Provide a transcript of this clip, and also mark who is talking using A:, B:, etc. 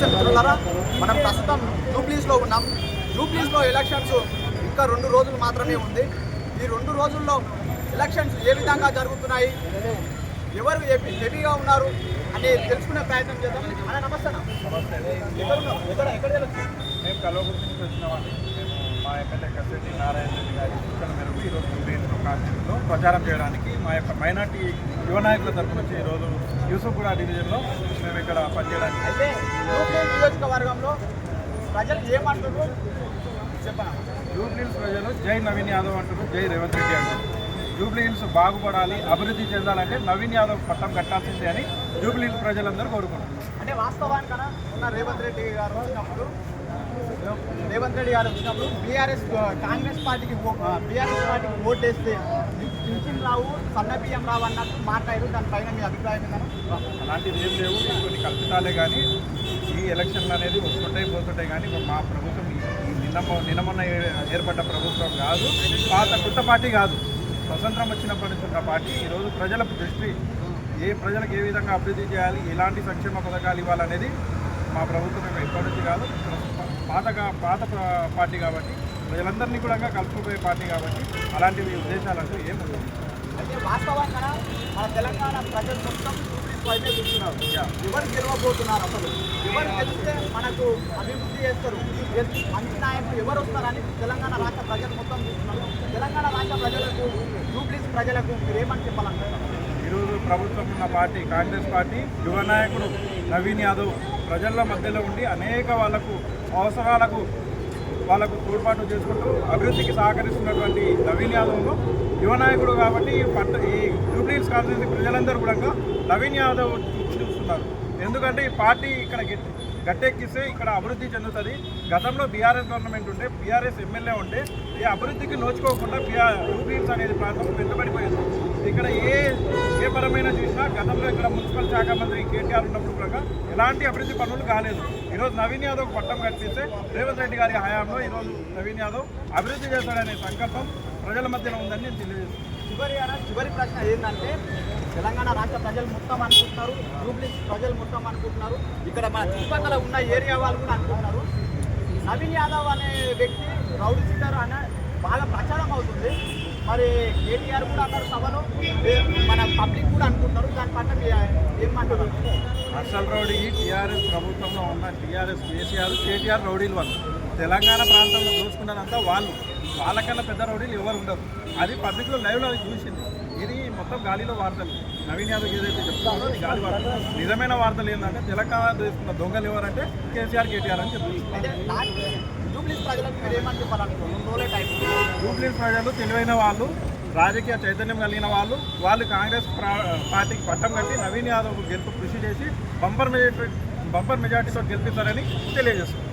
A: నమస్తే మిత్రులారా, మనం ప్రస్తుతం జూబ్లీస్లో ఉన్నాం. జూబ్లీస్లో ఎలక్షన్స్ ఇంకా 2 రోజులు మాత్రమే ఉంది. ఈ 2 రోజుల్లో ఎలక్షన్స్ ఏ విధంగా జరుగుతున్నాయి, ఎవరు హెవీగా ఉన్నారు అని తెలుసుకునే ప్రయత్నం చేద్దాం. అలా నమస్తే. ఎక్కడ
B: మేము కల్వకుర్తి నుంచి వచ్చినామండి. మా ఎమ్మెల్యే కసిరెడ్డి నారాయణ రెడ్డి గారి సూచన మేరకు ఈరోజు జూబ్లీహిల్స్ కాన్స్టిట్యూన్సీలో ప్రచారం చేయడానికి మా యొక్క మైనార్టీ యువ నాయకుల తరఫు నుంచి ఈరోజు యూసుఫ్గూడ డివిజన్లో మేము ఇక్కడ పనిచేయడానికి.
A: అయితే జూబ్లీహిల్స్ నియోజకవర్గంలో ప్రజలు ఏమంటున్నారు చెప్పనా?
B: జూబ్లీహిల్స్ ప్రజలు జై నవీన్ యాదవ్ అంటారు, జై రేవంత్ రెడ్డి అంటారు. జూబ్లీహిల్స్ బాగుపడాలి, అభివృద్ధి చెందాలంటే నవీన్ యాదవ్ పట్టం కట్టాల్సిందే అని జూబ్లీహిల్స్ ప్రజలందరూ కోరుకుంటారు.
A: అంటే వాస్తవానికన్నా ఉన్న రేవంత్ రెడ్డి గారు వచ్చినప్పుడు కాంగ్రెస్ పార్టీకి ఓటు వేస్తే పింఛన్ రావు, సన్న బియ్యం రావు అన్నట్టు మాట్లాడారు. దానిపైన మీ అభిప్రాయం ఏంటన్నా?
B: అలాంటివి ఏం లేవు, కొన్ని కల్పితాలే. కానీ ఈ ఎలక్షన్లు అనేది వస్తుంటాయి పోతుంటాయి. కానీ మా ప్రభుత్వం నిన్న మొన్న ఏర్పడ్డ ప్రభుత్వం కాదు, కొత్త పార్టీ కాదు. స్వతంత్రం వచ్చినప్పటి నుంచి ఉన్న పార్టీ. ఈరోజు ప్రజల దృష్టి ప్రజలకు ఏ విధంగా అభివృద్ధి చేయాలి, ఎలాంటి సంక్షేమ పథకాలు ఇవ్వాలనేది మా ప్రభుత్వం ఇప్పటి నుంచి కాదు, పాత పార్టీ కాబట్టి ప్రజలందరినీ కూడా కలుపుకుపోయే పార్టీ కాబట్టి అలాంటివి ఉద్దేశాలంటూ ఏమి ఉండవు.
A: అయితే వాస్తవంగా మన తెలంగాణ ప్రజలు మొత్తం వైపే చూస్తున్నారు. ఎవరు గెలవబోతున్నారు, అసలు ఎవరు గెలిస్తే మనకు అభివృద్ధి చేస్తారు, మంచి నాయకులు ఎవరు వస్తారని తెలంగాణ రాష్ట్ర ప్రజలు మొత్తం చూస్తున్నారు. తెలంగాణ రాష్ట్ర ప్రజలకు, జూబ్లీస్ ప్రజలకు మీరు ఏమని చెప్పాలనుకుంటున్నారు?
B: ఈరోజు ప్రభుత్వం ఉన్న పార్టీ కాంగ్రెస్ పార్టీ. యువ నాయకుడు నవీన్ యాదవ్ ప్రజల మధ్యలో ఉండి అనేక అవసరాలకు తోడ్పాటు చేసుకుంటూ అభివృద్ధికి సహకరిస్తున్నటువంటి నవీన్ యాదవ్ను యువ నాయకుడు కాబట్టి ఈ జూబ్లీహిల్స్ కాన్స్టిట్యూన్సీ ప్రజలందరూ కూడా నవీన్ యాదవ్ చూస్తున్నారు. ఎందుకంటే ఈ పార్టీ ఇక్కడ గట్టెక్కిస్తే ఇక్కడ అభివృద్ధి చెందుతుంది. గతంలో బీఆర్ఎస్ గవర్నమెంట్ ఉంటే, బీఆర్ఎస్ ఎమ్మెల్యే ఉంటే ఈ అభివృద్ధికి నోచుకోకుండా జూబ్లీహిల్స్ అనేది ప్రాంతం వెనుకబడిపోయింది. ఇక్కడ ఏ పరమైన చూసినా గతంలో ఇక్కడ మున్సిపల్ శాఖ మంత్రి కేటీఆర్ ఉన్నప్పుడు కూడా ఎలాంటి అభివృద్ధి పనులు కాలేదు. ఈరోజు నవీన్ యాదవ్ పట్టం కట్టిస్తే రేవంత్ రెడ్డి గారి హయాంలో ఈరోజు నవీన్ యాదవ్ అభివృద్ధి చేస్తాడనే సంకల్పం ప్రజల మధ్యలో ఉందని నేను తెలియజేస్తాను.
A: చివరి ప్రశ్న ఏంటంటే, తెలంగాణ రాష్ట్ర ప్రజలు మొత్తం అనుకుంటున్నారు, జూబ్లీహిల్స్ ప్రజలు మొత్తం అనుకుంటున్నారు, ఇక్కడ మన చుట్టుపక్కల ఉన్న ఏరియా వాళ్ళు కూడా అనుకుంటున్నారు. నవీన్ యాదవ్ అనే వ్యక్తి రౌడీ షీటర్ అనే బాగా ప్రచారం అవుతుంది. మరి కేటీఆర్ కూడా అన్నారు సభలో, మన పబ్లిక్ కూడా అనుకుంటారు. దాని పట్ల ఏమంటారు?
B: అసలు రౌడీ టీఆర్ఎస్ ప్రభుత్వంలో ఉన్న టీఆర్ఎస్ కేటీఆర్ రౌడీలు వాళ్ళు. తెలంగాణ ప్రాంతంలో దోచుకున్నదంతా వాళ్ళకన్నా పెద్ద రౌడీలు ఎవరు ఉండరు. అది పబ్లిక్లో లైవ్లో చూసింది. ఇది మొత్తం గాలిలో వార్తలు. నవీన్ యాదవ్ ఏదైతే చెప్తారో అది గాలి వార్తలు. నిజమైన వార్తలు ఏంటంటే తెలంగాణ తీసుకున్న దొంగలు ఎవరంటే కేటీఆర్ అని చెప్తున్నారు.
A: జూబ్లీహిల్స్
B: ప్రజలు తెలివైన వాళ్ళు, రాజకీయ చైతన్యం కలిగిన వాళ్ళు కాంగ్రెస్ పార్టీకి పట్టం కట్టి నవీన్ యాదవ్ గెలుపు కృషి చేసి బంపర్ మెజార్టీతో గెలిపిస్తారని తెలియజేస్తున్నారు.